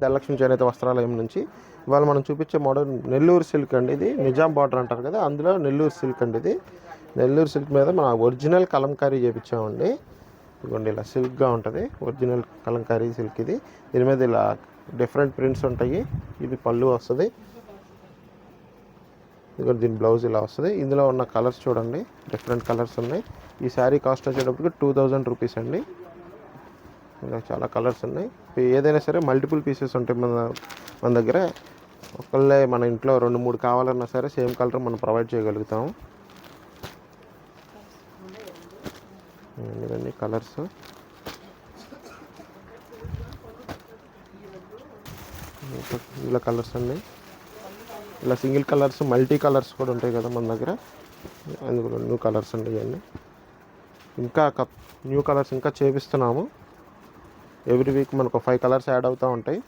ధనలక్ష్మి చేనేత వస్త్రాలయం నుంచి ఇవాళ మనం చూపించే మోడల్ నెల్లూరు సిల్క్ అండి. ఇది నిజాం బార్డర్ అంటారు కదా, అందులో నెల్లూరు సిల్క్ అండి. ఇది నెల్లూరు సిల్క్ మీద మన ఒరిజినల్ కలంకారీ చేయించామండి. ఇదిగోండి ఇలా సిల్క్గా ఉంటుంది, ఒరిజినల్ కలంకారీ సిల్క్ ఇది. దీని మీద ఇలా డిఫరెంట్ ప్రింట్స్ ఉంటాయి. ఇది పళ్ళు వస్తుంది, ఇదిగో దీని బ్లౌజ్ ఇలా వస్తుంది. ఇందులో ఉన్న కలర్స్ చూడండి, డిఫరెంట్ కలర్స్ ఉన్నాయి. ఈ శారీ కాస్ట్ వచ్చేటప్పటికి 2000 రూపీస్ అండి. ఇంకా చాలా కలర్స్ ఉన్నాయి. ఏదైనా సరే మల్టిపుల్ పీసెస్ ఉంటాయి మన దగ్గర. ఒకళ్ళే మన ఇంట్లో 2-3 కావాలన్నా సరే సేమ్ కలర్ మనం ప్రొవైడ్ చేయగలుగుతాము. ఇవన్నీ కలర్స్. ఇలా కలర్స్ అండి, ఇలా సింగిల్ కలర్స్, మల్టీ కలర్స్ కూడా ఉంటాయి కదా మన దగ్గర. అందులో న్యూ కలర్స్ అండి ఇవన్నీ. ఇంకా న్యూ కలర్స్ ఇంకా చేపిస్తున్నాము. ఎవ్రీ వీక్ మనకు 5 కలర్స్ యాడ్ అవుతూ ఉంటాయి.